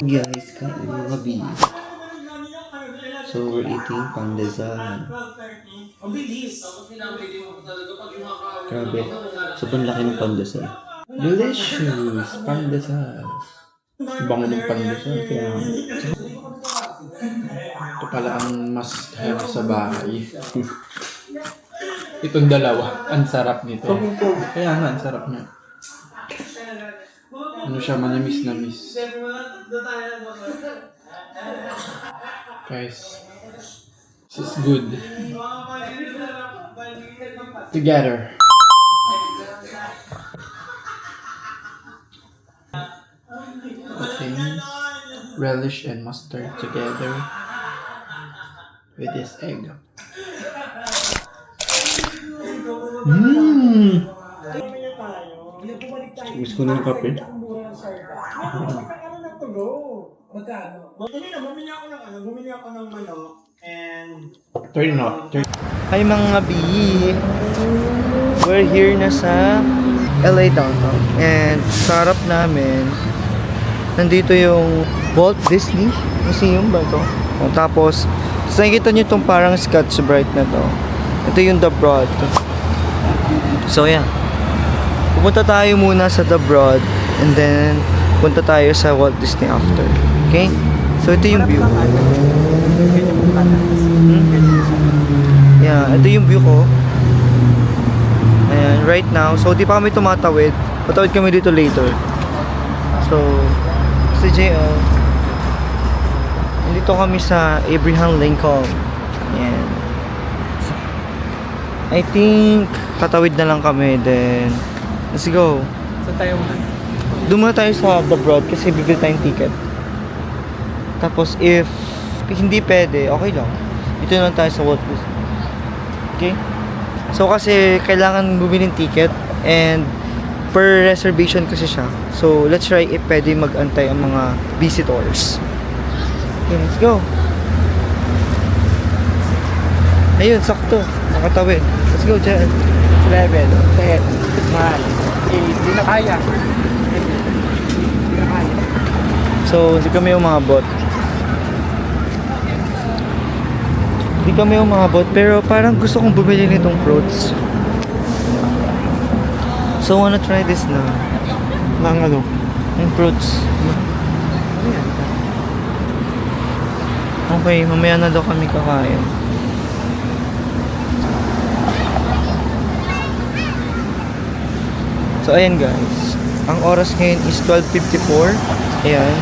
Guys, kain mga B. So, we're eating pandesal. Grabe. Sobrang laki ng pandesal. Delicious! Pandesal. Bango ng pandesal. Kaya, Ito pala ang must have sa bahay. Itong dalawa. Ang sarap nito. Kaya nga, ang sarap niya. Ano siya, manamis-namis. Guys, this is good. Together. Okay. Relish and mustard together with this egg. Mmm! gusto ko ng kape. Bumili ako ng manok and Turn up. Hi mga B! We're here na sa LA downtown. And sa harap namin, nandito yung Walt Disney Museum ba ito? O, tapos, nakikita nyo itong parang Scotch Brite na to. Ito yung The Broad. So yeah. Pupunta tayo muna sa The Broad and then punta tayo sa Walt Disney after. Okay? So ito yung view. Yeah, ito yung view ko. Ayan, right now. So di pa kami tumatawid. Patawid kami dito later. So, si JL. Nandito kami sa Abraham Lincoln. Ayan. I think katawid na lang kami then let's go. Saan tayo man? Doon muna tayo sa The Broad kasi bibili tayong ticket. Tapos if hindi pwede, okay lang. Dito na lang tayo sa Walt Disney. Okay? So kasi kailangan bumili ng ticket and per reservation kasi siya. So let's try if pwede mag-antay ang mga visitors. Okay, let's go. Ayun, sakto. Nakatawid. Let's go, Jen. 11, 10, 9, 8, hindi na kaya. Hindi na kaya. So, hindi kami umabot. Hindi kami umabot, pero parang gusto kong bumili nitong fruits. So, wanna try this na. Nang ano? Yung fruits. Okay, mamaya na daw kami kakain. So, ayan guys. Ang oras ngayon is 12:54. Ayan.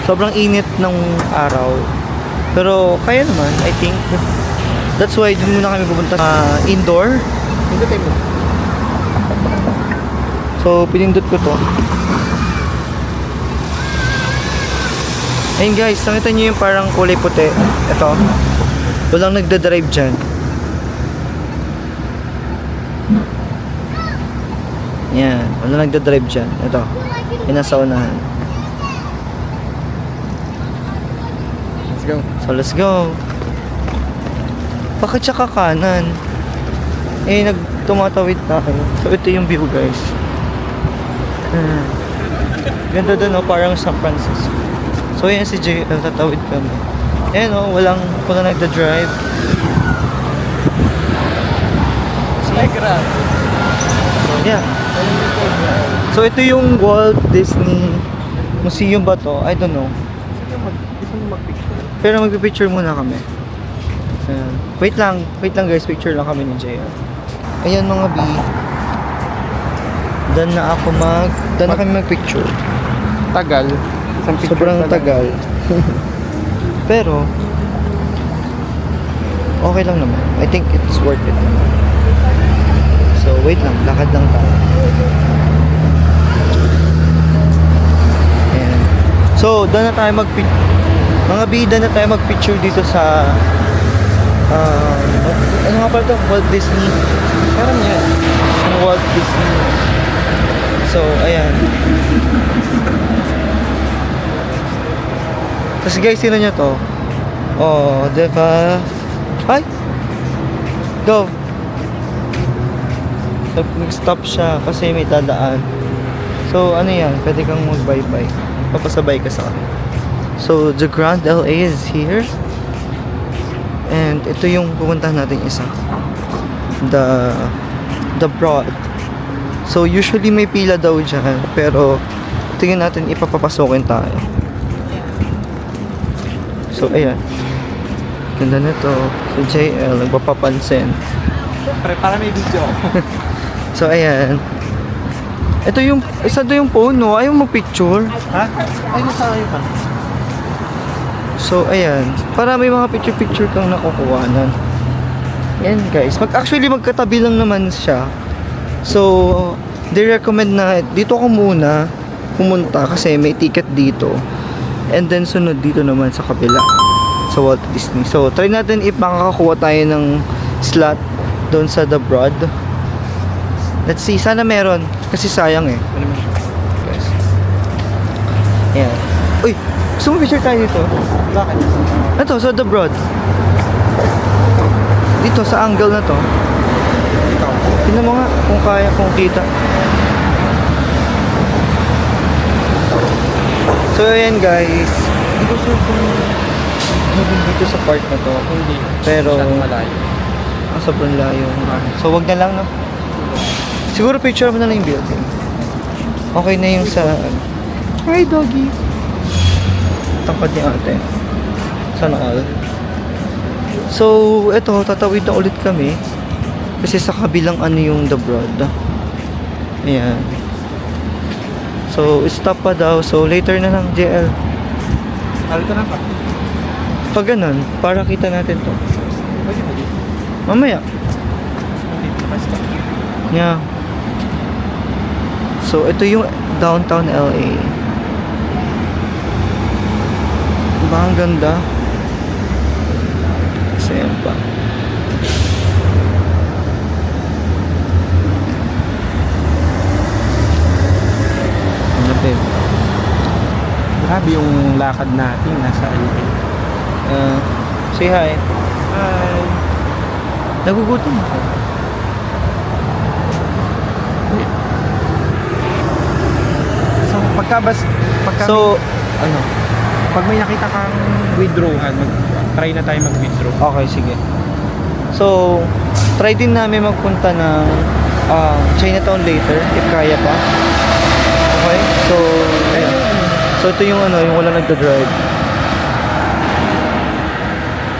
Sobrang init ng araw. Pero, kaya naman, I think. That's why, dun muna kami pupunta sa indoor. Pindutin mo. So, pinindot ko to. Ayun guys, nakita nyo yung parang kulay puti. Ito. Walang nagdadrive dyan. Yan. Walang nagdadrive dyan. Ito. Yung nasa unahan. Let's go. So, let's go. Bakit siya kakanan? Eh, tumatawid tayo. So, ito yung view guys. Ganda doon, no? Parang San Francisco. So, yan si JL. Tatawid kami. Ayan, no? Walang nagda-drive. Grab. Yeah. So, ito yung Walt Disney Museum ba to? I don't know. Gusto mo mag-picture? Pero magpipicture muna kami. Ayan. Wait lang guys, picture lang kami ni JL. Ayan mga B. Done na kami mag-picture. Tagal. Isang picture Sobrang tagal. tagal. Pero, okay lang naman. I think it's worth it. So, wait lang. Lakad lang tayo. Ayan. So, done na tayo mga bida na tayo mag-picture dito sa ano nga pala ito? Walt Disney. Parang yan. Ang Walt Disney. So, ayan. Tapos guys, sino nyo to? Oh, diba? Ay! Go! Nag-stop siya kasi may dadaan. So, ano yan? Pwede kang mag-bye-bye. Papasabay ka sa akin. So, the Grand LA is here. And ito yung pupuntahan natin isa. The Broad. So, usually may pila daw dyan. Pero, tingnan natin ipapapasokin tayo. So, ayan. Ganda na to. Si JL, nagpapapansin. Para may video. So, ayan. Ito yung, isa doon yung phone, no? Ayaw mag-picture. Ha? Ay, nasa kayo pa. So, ayan. Para may mga picture-picture kang nakukuhanan. Ayan, guys. Actually, magkatabi lang naman siya. So, they recommend na dito ka muna pumunta kasi may ticket dito. And then, sunod dito naman sa kabila. Sa Walt Disney. So, try natin if makakakuha tayo ng slot doon sa The Broad. Let's see. Sana meron. Kasi sayang eh. Guys. Ayan. Uy! Gusto mo picture tayo dito? Bakit? Ito, sa The Broad. Dito, sa angle na to. Tingnan mo nga kung kaya, kung kita. So, ayan guys. Hindi ko sure kung dito sa part na to. Hindi. Pero, Masyadong malayo. sobrang layo. So, wag na lang, no? Siguro picture mo na lang yung building. Okay na yung sa... Hi, doggy! Tangkad ni ate. Sana all. So, eto, tatawid na ulit kami. Kasi sa kabilang ano yung The Broad. Ayan. So, stop pa daw. So, later na lang, JL. Halito na pa. Pag ganun, para kita natin to. Pwede ba dito? Mamaya. Dito na stop. Yeah. So, ito yung downtown LA. Diba ang ganda? Kasi yan pa. Ang lapit. Grabe yung lakad natin. Nasa LA. Say hi. Hi. Nagugutom ako. So, pagka So, ano? pag may nakita kang withdrawhan, try na tayo mag-withdraw. Okay, sige. So, try din namin magpunta ng Chinatown later, if kaya pa. Okay? So, ayan. So, ito yung ano, yung wala nagda-drive.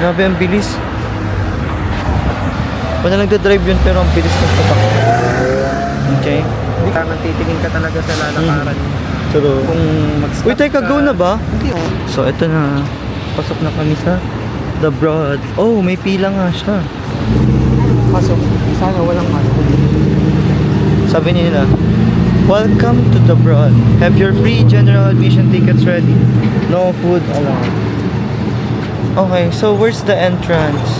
Grabe, ang bilis. Wala nagda-drive yun, pero ang bilis ng patak. Okay? Hindi ka titingin ka talaga sa lalakaran. True. Kung mag-stop Uy, teka, go na ba? Hindi, oh. So, ito na. Pasok na kami sa The Broad. Oh, may pila nga siya. Pasok. Sana walang pasok. Sabi nila, welcome to The Broad. Have your free general admission tickets ready. No food allowed. Okay, so where's the entrance?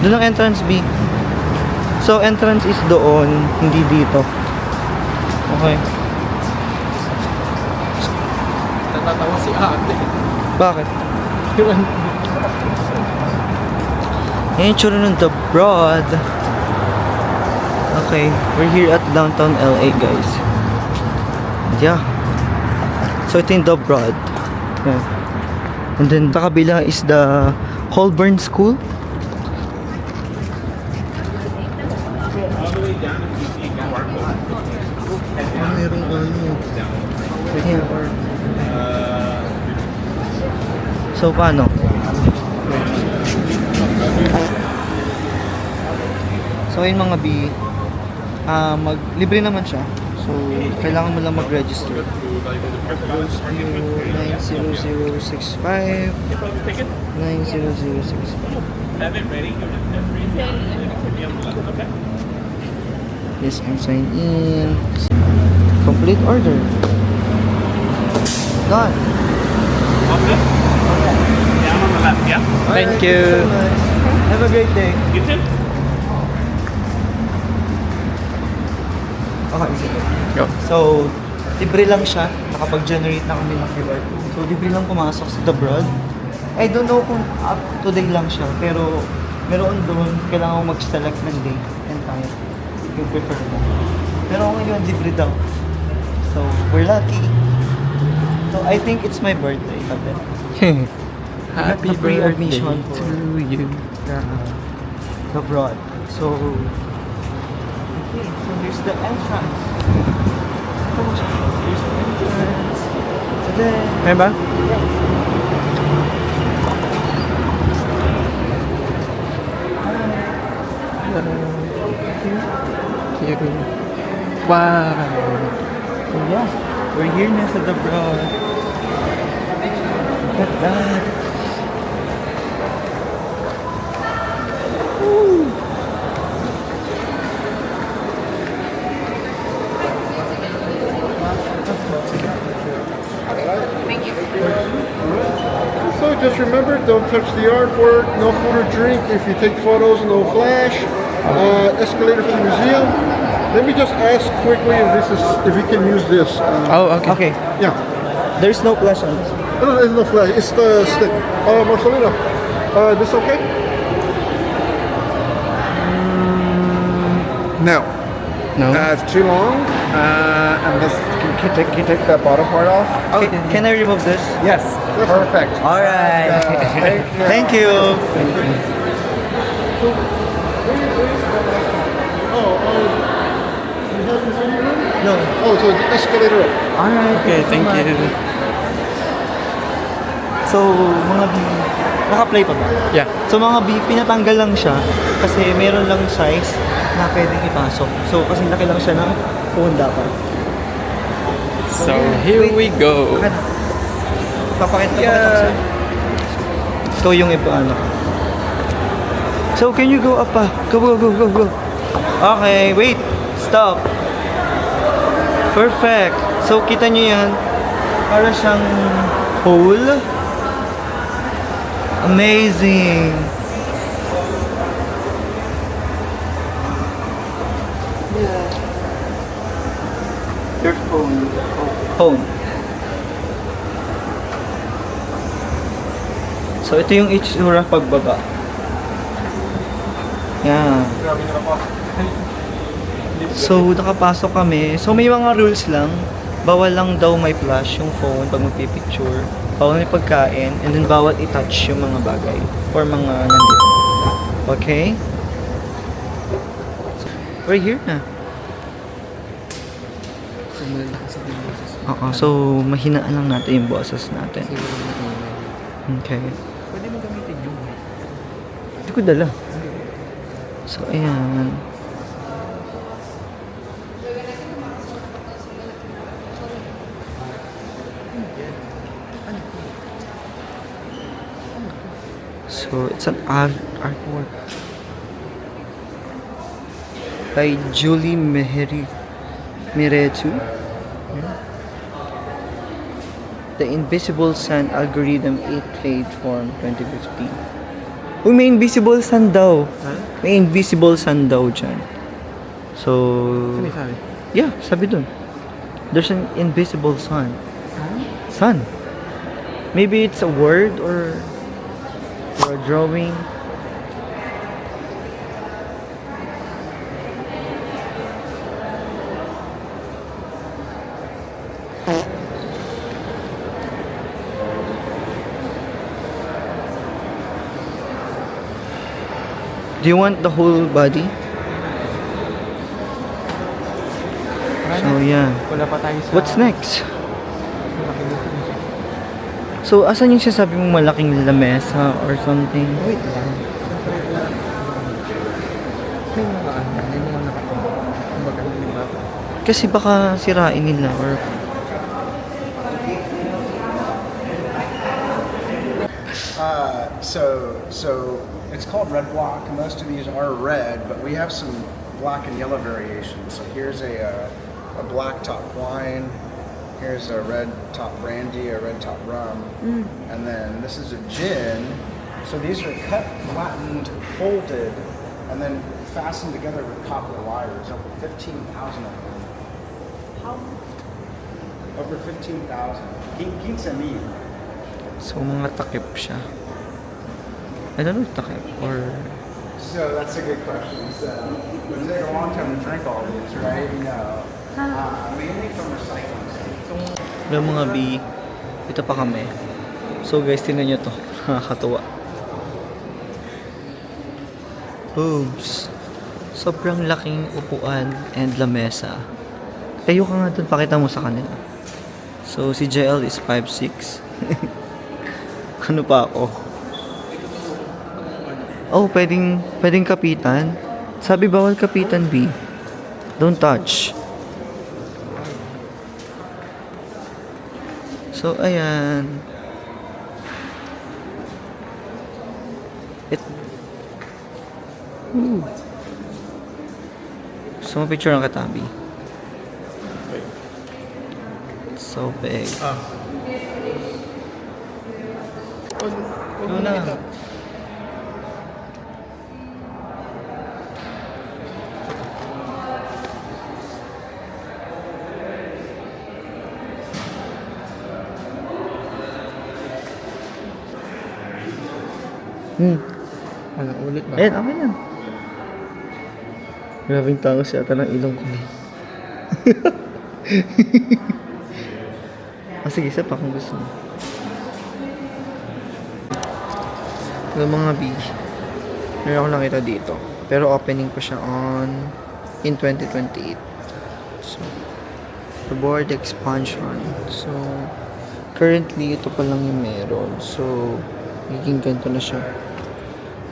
Doon ang entrance, B. So, entrance is doon, hindi dito. Okay. Natatawa si ate. Bakit? Yun. Yan yung tsura ng The Broad. Okay, we're here at downtown LA, guys. Yeah. So, ito yung The Broad. Yeah. And then, sa kabila is the Colburn School. Mayroong ano. Yeah. So, paano? So, yun mga B, libre naman siya. So, kailangan mo lang mag-register. 90065 90065. Yes, and sign in. Complete order. Done. Thank you. Have a great day. You too. Okay, sige. Go. So, libre lang siya. Nakapag-generate na kami ng QR code. So, libre lang pumasok sa The Broad. I don't know kung up to date lang siya. Pero, meron doon, kailangan mo mag-select ng date and time. Yung prefer mo. Pero ngayon, libre daw. So, we're lucky. So I think it's my birthday. Sabi. Happy The free birthday admission to for you. the broad. So, okay, so here's the entrance. Here's the entrance. Ta-da! Ayan ba? Wow. So yeah, we're here na sa the broad. Look at that. So just remember, don't touch the artwork, no food or drink. If you take photos, no flash. Escalator for the museum. Let me just ask quickly if we can use this. Oh, okay. Okay, Yeah. there's no flash on this. No, there's no flash. It's the stick. Marcelino, this okay? No. No? It's too long. And this, can you take that bottom part off? Okay, can I remove this? Yes. Perfect. Alright. Thank you. No. Oh, so the escalator up. Alright. Okay, thank you. So, mga B, naka-play pa ba? Yeah. So mga B, pinatanggal lang siya kasi meron lang size na pwedeng ipasok. So, kasi laki lang siya ng phone dapat. So, here we go. Papakita ko sa'yo. Ikaw yung ipaano. So, can you go up pa? Go, go, go, go, go. Okay, wait. Stop. Perfect. So, kita nyo yan. Para siyang hole. Amazing. Your phone. Phone. So, ito yung itsura pagbaba. Yan. So, nakapasok kami. So, may mga rules lang. Bawal lang daw may flash yung phone pag magpipicture. Bawal may pagkain. And then, bawal i-touch yung mga bagay. Or mga nandito. Okay? We're here na. Oo, so mahinaan lang natin yung boses natin. Okay. Pwede mo gamitin yung Hindi ko dala. So, ayan. So, it's an artwork by Julie Miretu. The Invisible Sun Algorithm 8 Fade Form 2015. Uy, may invisible sun daw. May invisible sun daw dyan. So, sabi? yeah, sabi dun. There's an invisible sun. Sun. Maybe it's a word or a drawing. Do you want the whole body? So, yeah. Wala pa tayo sa... What's next? So, asan yung sinasabi mong malaking lamesa or something? Wait lang. May mga ano, may mga nakatulog. Kumbaga, may mga... Kasi baka sirain nila or... So it's called red block. Most of these are red, but we have some black and yellow variations. So here's a black top wine. Here's a red top brandy, a red top rum, and then this is a gin. So these are cut, flattened, folded, and then fastened together with copper wires. Over 15,000 of them. How? Over 15,000. 15,000. So, mga takip siya. I don't know if takip or... So that's a good question. So it would take a long time to drink all these, right? No. Mainly from recycling. Yung mga B, Ito pa kami. So guys, tingnan nyo to. Nakakatuwa. Oops. Sobrang laking upuan and lamesa. Kayo ka nga dun, pakita mo sa kanila. So, si JL is 5'6". Ano pa ako? Oh, pwedeng kapitan. Sabi bawal kapitan, B. Don't touch. So, ayan. Ooh. So, picture ng katabi. So big. Ano na? Ano, ulit ba? Ayan, okay na. Grabing tangos yata ng ilong ko. Sige, isa pa kung gusto mo. Ito mga B. Meron ako nakita dito. Pero opening pa siya in 2028. So, the board expansion. So, currently, ito pa lang yung meron. So, magiging ganito na siya.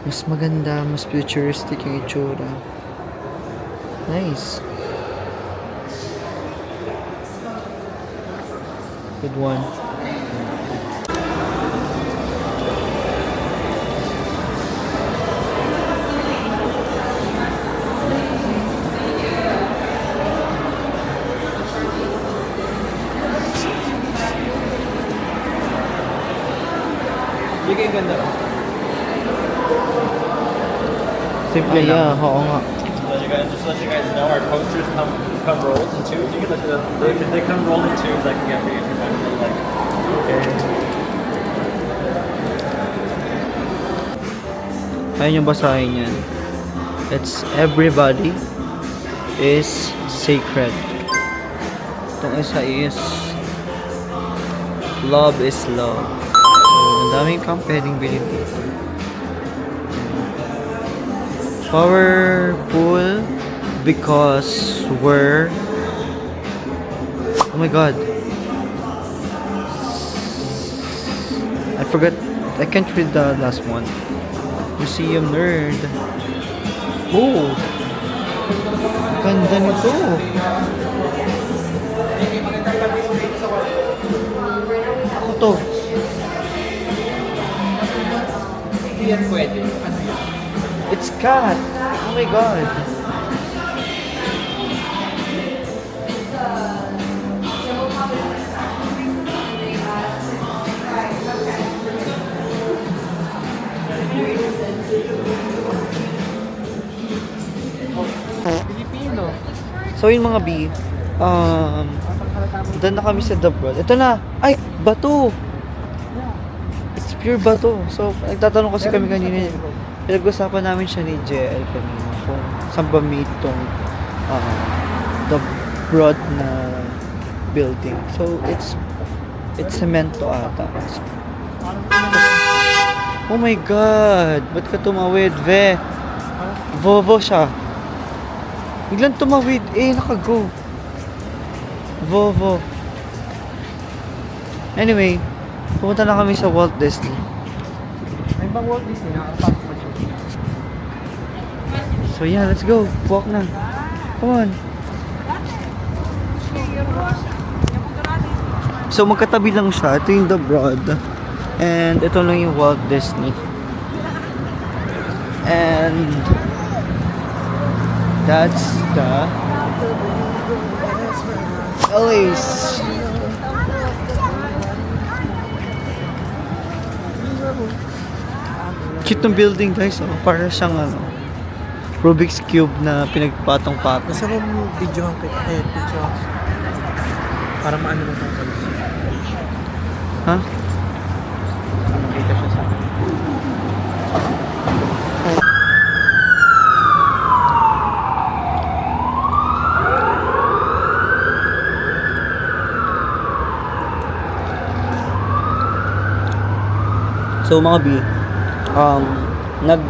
Mas maganda, mas futuristic yung itsura. Nice. Good one. Bigay ganda. Simple lang. Oo nga. Just let you guys know, our posters come rolled in twos. You can look at them. They come rolled in twos. I can get for you if you want to like. Okay. Ayun yung basahin yan. It's everybody is sacred. Itong isa is love is love. So, ang daming kang pwedeng bilhin dito. Powerful because we're... Oh my god. I forgot. I can't read the last one. Museum nerd. Oh! Ganda nito. Ako to. Hindi yan pwede. It's cat. Oh my god. Pilipino. So yung mga B, doon na kami sa The Broad. Ito na! Ay! Bato! It's pure bato. So, nagtatanong kasi kami kanina. Pinag-usapan namin siya ni JL kanina kung saan ba meet tong The Broad na building. So, it's cemento ata. Oh my God! Ba't ka tumawid, Ve? Vovo siya. Biglang tumawid. Naka-go. Vovo. Anyway, pumunta na kami sa Walt Disney. May bang Walt Disney? Nakakapasok mo siya. So yeah, let's go. Walk na. Come on. So magkatabi lang siya. Ito yung The Broad. And ito lang yung Walt Disney. And that's the LA's. Cute ng building, guys. Oh. Para siyang Rubik's Cube na pinagpatong-patong. Gusto mo video ang picture. Para maano mo kung kalis. Ha? Makita siya sa akin. So mga B, nag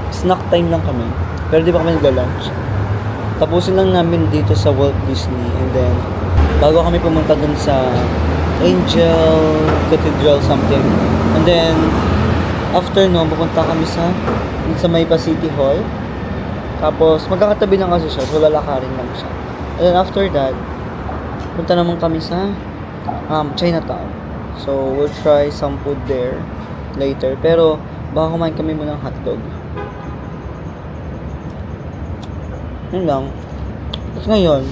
snack time lang kami. Pero di ba kami nagla-lunch? Tapusin lang namin dito sa Walt Disney and then bago kami pumunta dun sa Angel Cathedral something. And then after no, pupunta kami sa Maypa City Hall. Tapos magkakatabi lang kasi siya, so lalakarin lang siya. And then after that, punta naman kami sa Chinatown. So we'll try some food there later. Pero baka kumain kami muna ng hotdog. Yun lang. Tapos ngayon,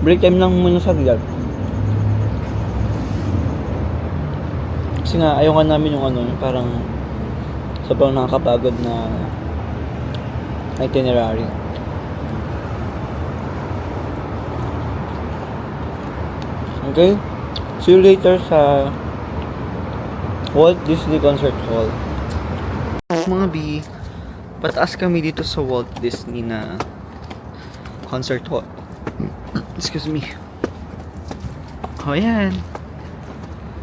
break time lang muna sa gilad. Kasi nga, ayaw nga namin yung yung parang sobrang nakakapagod na itinerary. Okay? See you later sa Walt Disney Concert Hall. Mga B, pataas kami dito sa Walt Disney na concert hall. Excuse me. Oh, yan.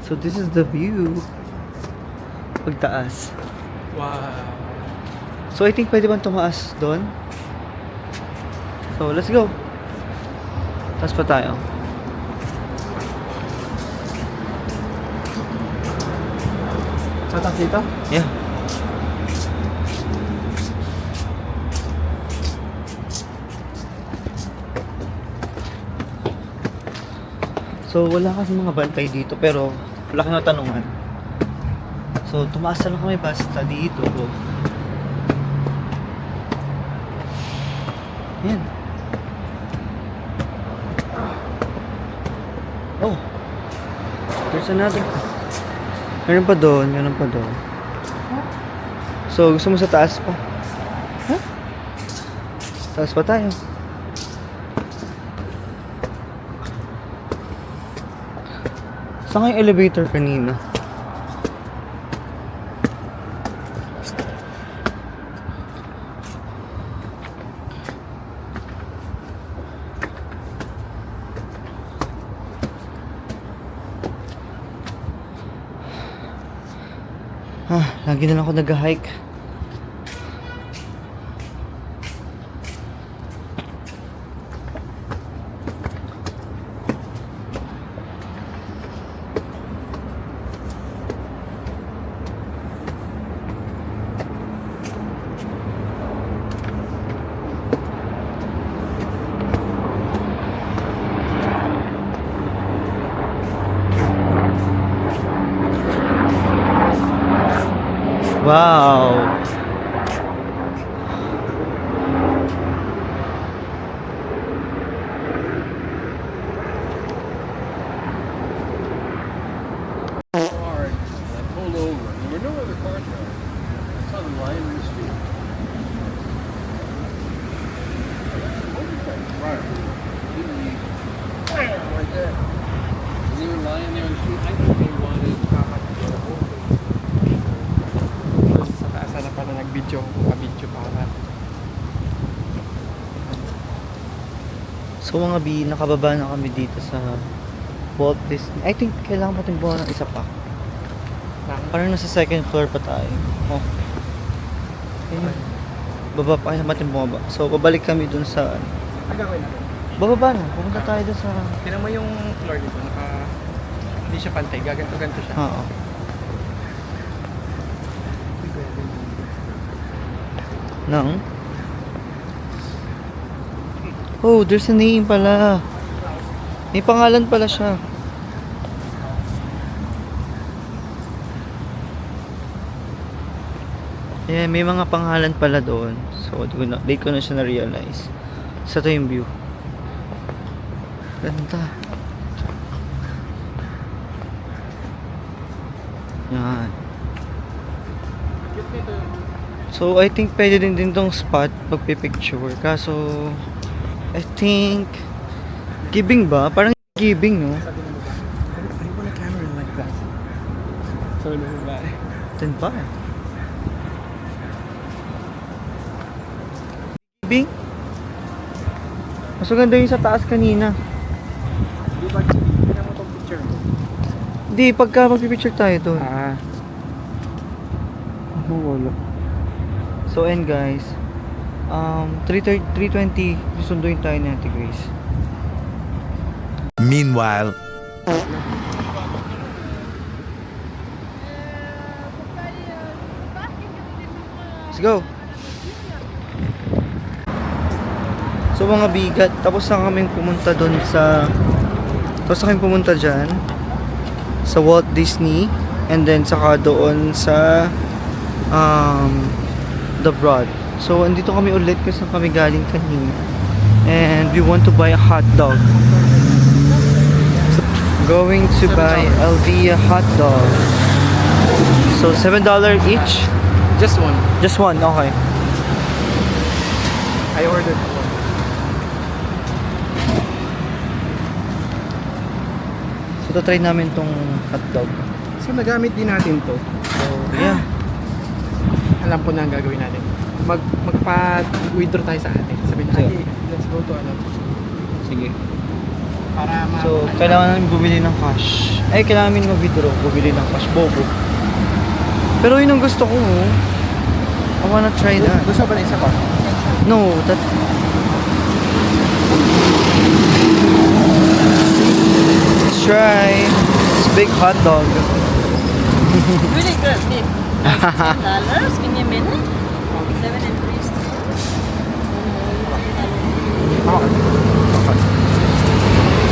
So, this is the view. Pagtaas. Wow. So, I think pwede bang tumaas doon? So, let's go. Taas pa tayo. Tatas dito? Yeah. So, wala kasi mga bantay dito, pero laki na tanungan. So, tumaas na lang kami basta dito. Yan. Oh. There's another. Meron pa doon, meron pa doon. So, gusto mo sa taas pa? Huh? Taas pa tayo. Saan nga yung elevator kanina? Lagi na lang ako nag-hike. Wow! Hard. I pulled over. There were no other cars around. I saw them lying in the street. Right. Like that. And they were lying there in the street. I think they wanted Papa to get a hold of them. Sa taas na pala nag-video. Ka-video para. So mga B, nakababa na kami dito sa Walt Disney. I think kailangan pa buwan ng isa pa. Parang nasa second floor pa tayo. Oh. Ayun. Baba pa kaya natin bumaba. So babalik kami dun sa Agawin natin. bababa na. Pupunta tayo dun sa Tinan mo yung floor dito. Hindi siya pantay. Gaganto-ganto siya. oo. Nang? Oh, there's a name pala. May pangalan pala siya. Yeah, may mga pangalan pala doon. So, di ko na siya na-realize. Sa to yung view. Ganda. Yan. So, I think pwede din tong spot pagpipicture. Kaso, I think giving ba? Parang giving, no? I want a camera like that. So, ano ba? Then ba? Giving? Mas maganda yung sa taas kanina. Di ba? Tinan mo tong picture mo. Hindi Hindi, pagka magpipicture tayo doon. Ah. Wala. So, and guys, 3:20, susunduin tayo ni Ate Grace. Meanwhile, Let's go! So mga bigat, tapos na kaming pumunta doon sa... Tapos na kaming pumunta dyan sa Walt Disney, and then saka doon sa The Broad. So andito kami ulit kasi kami galing kanina, and we want to buy a hot dog. So, going to buy Elvia hot dog. So $7 each. Just one. Just one, okay. I ordered one. So try namin tong hotdog. So nagamit din natin to. So Yeah. alam ko na ang gagawin natin. Magpa-withdraw tayo sa atin. Sabi na, Sige. "Hey, let's go to ano." Sige. Para So kailangan namin bumili ng cash. Ay, kailangan namin mag-withdraw, bumili ng cash. Bobo. Pero yun ang gusto ko. Oh. I wanna try that. gusto ba na isa pa? No, that... Let's try this big hot dog. Really good, Nick. $10. Give me a minute. 7 and 3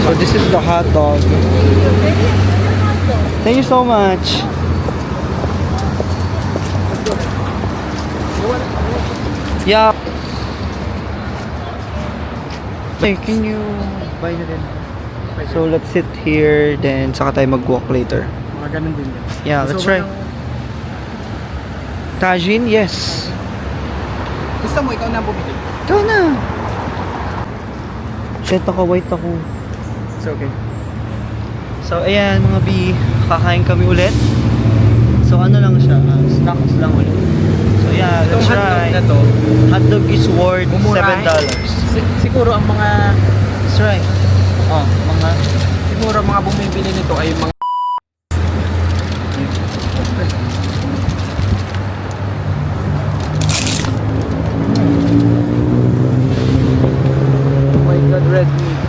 So this is the hot dog. Thank you so much. Yeah. Hey, can you buy na din? So let's sit here, then saka tayo mag-walk later. Mga ganun din yan. Yeah, let's try. Tajin, yes. Gusto mo, ikaw na bumili. Ito na. Shit, naka-white ako. It's okay. So, ayan mga B, kakain kami ulit. So, ano lang siya, snacks lang ulit. So, yeah, let's Itong try. hotdog na to, Hotdog is worth mumurahin. $7. Siguro ang mga Let's try. Oh, mga... siguro mga bumibili nito ay mga Oh my God, red meat.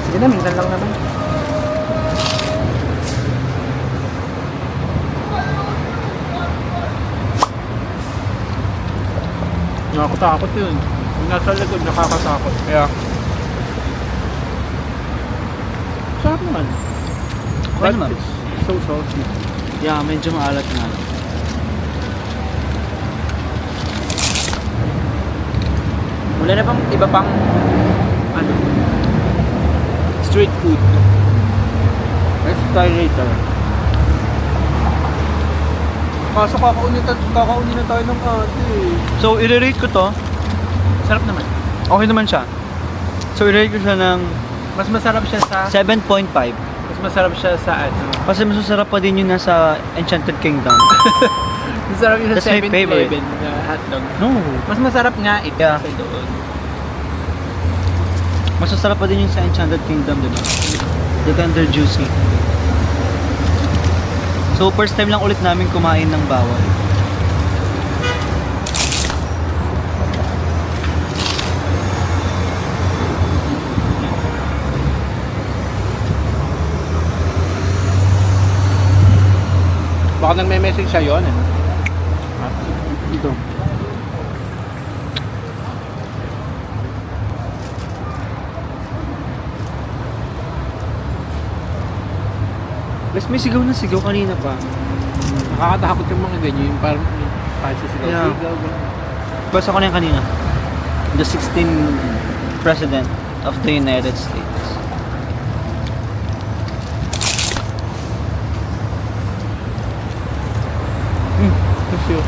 sige na, minsan lang naman. Nakakatakot yun. Kung nasa likod, nakakatakot. Kaya sarap naman. Okay But naman. it's so salty. Yeah, medyo maalat nga. Wala na bang iba pang ano, street food? Let's try later. Kaso kakauni na tayo ng ate. So, i-rate ko to. Sarap naman. Okay naman siya. So, i-rate ko siya ng Mas masarap siya sa 7.5. mas masarap siya sa ano. Kasi mas masarap pa din yun nasa Enchanted Kingdom. Masarap yung That's sa my favorite. 7-Eleven na hotdog. No. Mas masarap nga ito Yeah. sa doon. Mas masarap pa din yung sa Enchanted Kingdom, di ba? The tender juicy. So, first time lang ulit namin kumain ng bawal. Baka nang may message siya yun. Ito. Mas may sigaw na sigaw kanina pa. Nakakatakot yung mga ganyan. Yung parang sigaw. Yeah. Basta ko na yan kanina. The 16th President of the United States. Thank you.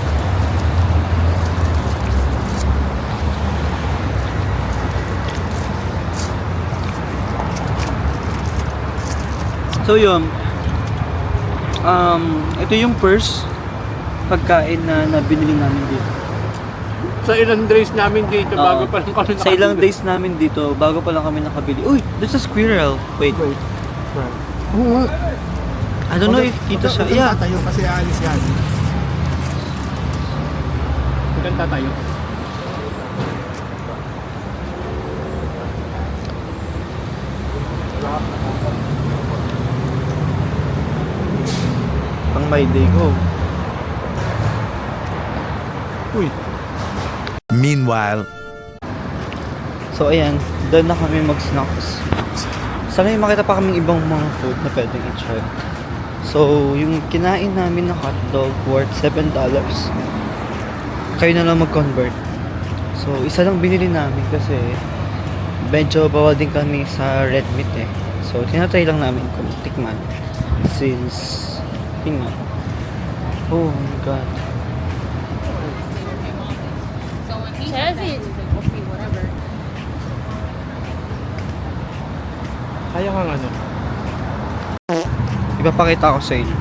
So yun, ito yung first pagkain na binili namin dito. Sa ilang days namin dito, Oo. bago pa lang kami Sa ilang nakabili. days namin dito, bago pa lang kami nakabili. Uy, there's a squirrel. Wait. Wait. Oo. I don't know if dito siya. Yeah. Tayo kasi aalis yan. Doon tatayo. Pang my day go. Uy. Meanwhile, So ayan, doon na kami mag-snacks. Sana may makita pa kaming ibang mga food na pwedeng i-try. So, yung kinain namin na hotdog worth $7. Kayo na lang mag-convert. So, isa lang binili namin kasi medyo bawal din kami sa red meat eh. So, tinatry lang namin kung tikman. Since, yun nga. Oh my god. Chazzy. Coffee, whatever. Kaya nga ano. Ipapakita ko sa inyo.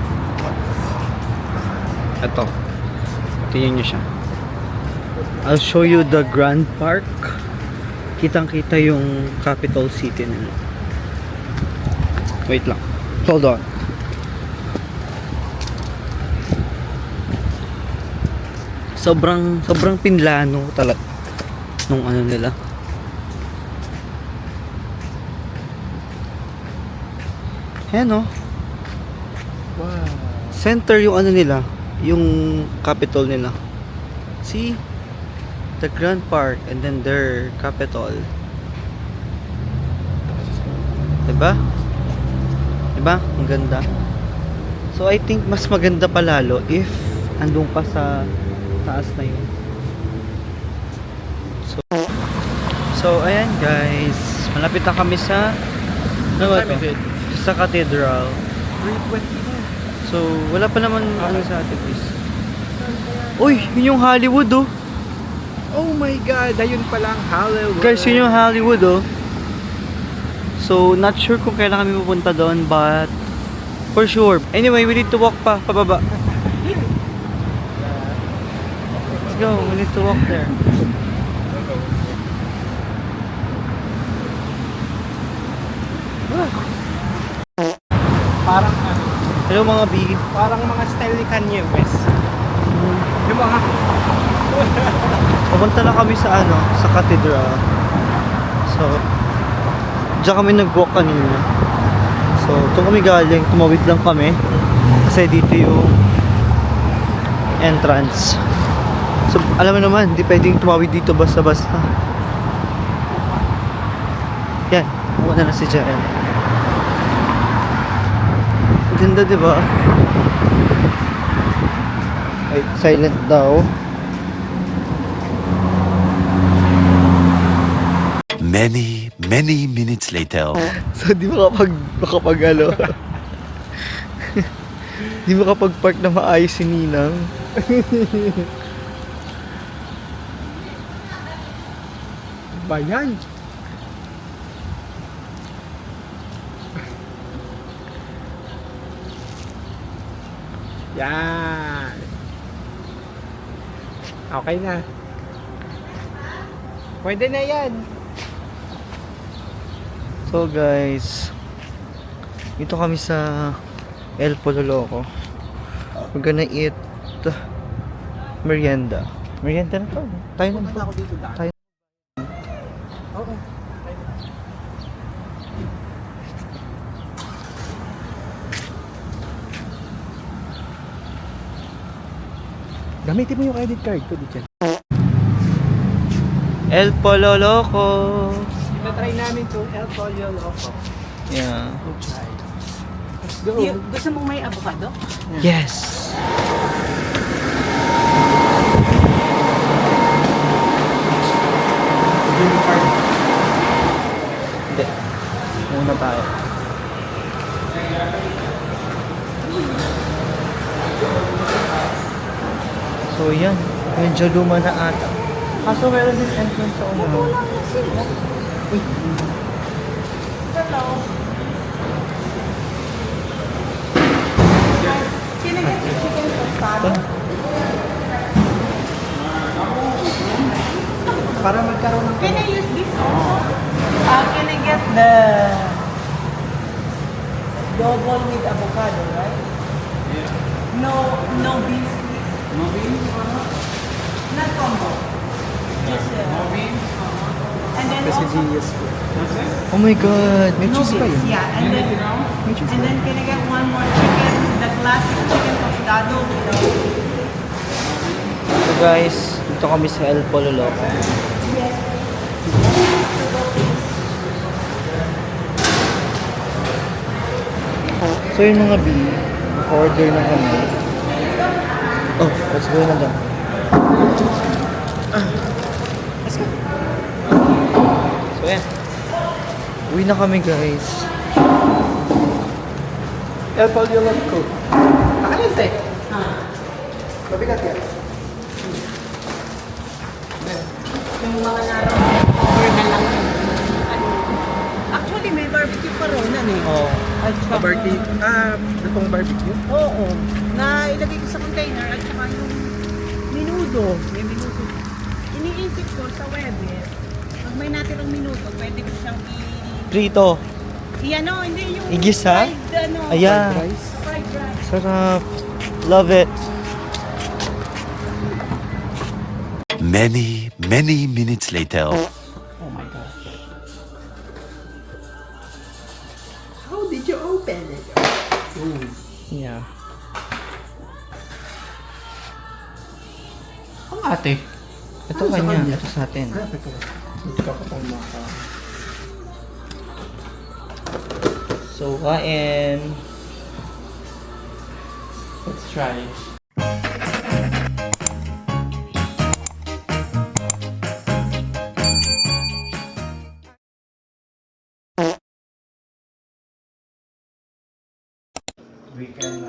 Ito. Tingnan nyo siya. I'll show you the Grand Park. Kitang-kita yung capital city nila. Wait lang. Hold on. Sobrang pinlano talaga nung ano nila. Ayan o. Wow. Center yung ano nila, yung capital nila. See? The Grand Park and then their capital. Diba? Diba? Ang ganda. So I think mas maganda pa lalo if andun pa sa taas na yun. So ayan guys, malapit na kami sa ano ba to? Sa cathedral. 3:20 na. So wala pa naman ano sa atin please. Uy, yun yung Hollywood oh. Oh my god, ayun palang Hollywood. Guys, yun yung Hollywood oh. So not sure kung kailan kami pupunta doon but for sure. Anyway, we need to walk pa pababa. Let's go, we need to walk there. Parang ano, Hello mga B. parang mga style ni Kanye West. Yung mga Pupunta na kami sa ano, sa cathedral. So, diyan kami nag-walk kanina. So, doon kami galing, tumawid lang kami. Kasi dito yung entrance. So, alam mo naman, hindi pwedeng tumawid dito basta-basta. Yan, muna na si Jaren. Ganda, di ba? Ay, silent daw. many minutes later. So, di makapag ano. Di makapag-park na maayos si Ninang. ba yan? Yan. Okay na. Pwede na yan. So guys, dito kami sa El Pololoco. We're gonna eat merienda. Merienda na to. Tayo na Ako dito daan. Tayo. Oo. Gamitin mo yung credit card ko dito. El Pololoco. Ito-try namin to El Pollo Loco. Yeah. Let's go. Gusto mong may avocado? Yes. Hindi. Muna tayo. So yan, medyo luma na ata. Kaso meron din entrance sa unahan. Uy. Para magkaroon ng Can I use this also? Can I get the Double with avocado, right? Yeah. No beans, please. No beans? Not combo. Just no beans. And then also, Oh my God, may no cheese pa beans, yun. yeah. And then can I get one more chicken? The classic chicken tostado, you know. So guys, dito kami sa El Pololo. So yung mga B, order na kami. Oh, let's go na lang. Let's go. So yan. Uwi na kami guys. El Pollo ko. Akalite. Mabigat yan. Yung mga order na lang. Actually, may barbecue pa ron, ano eh. Oh. At saka, Itong barbecue? oo. Na ilagay ko sa container at saka yung minudo. May minudo. Iniisip ko sa web eh. Pag may natirang minuto, pwede ko siyang Prito. i-ano, hindi yung Igisa? fried, ano, Ayan. fried rice. Sarap. Love it. Many, many minutes later. Oh my gosh. How did you open it? Yeah. Ang ate. Ito Ano sa kanya. kanya? Ito sa atin. Ito. Hindi ka pa pang maka. So, kain. Let's try. We can,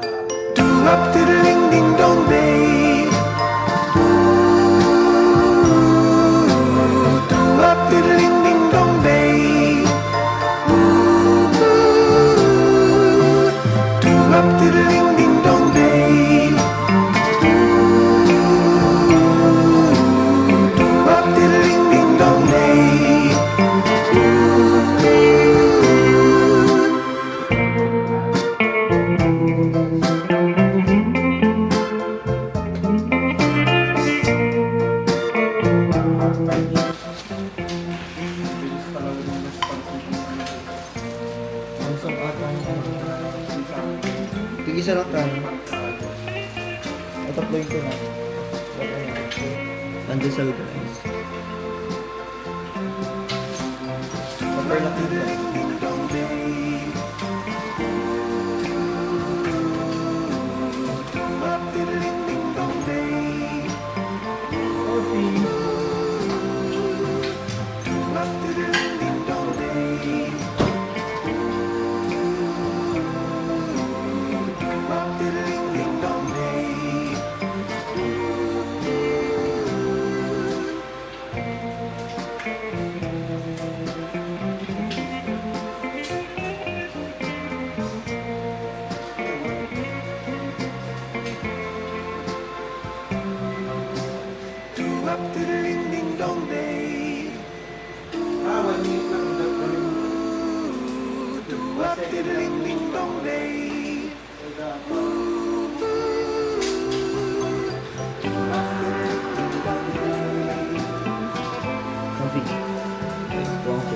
Tigisa lang tayo. Tataployin ko na. Pandesal guys. Pepper lang dito. Coffee. Buang ko.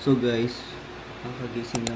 So guys, kakagising lang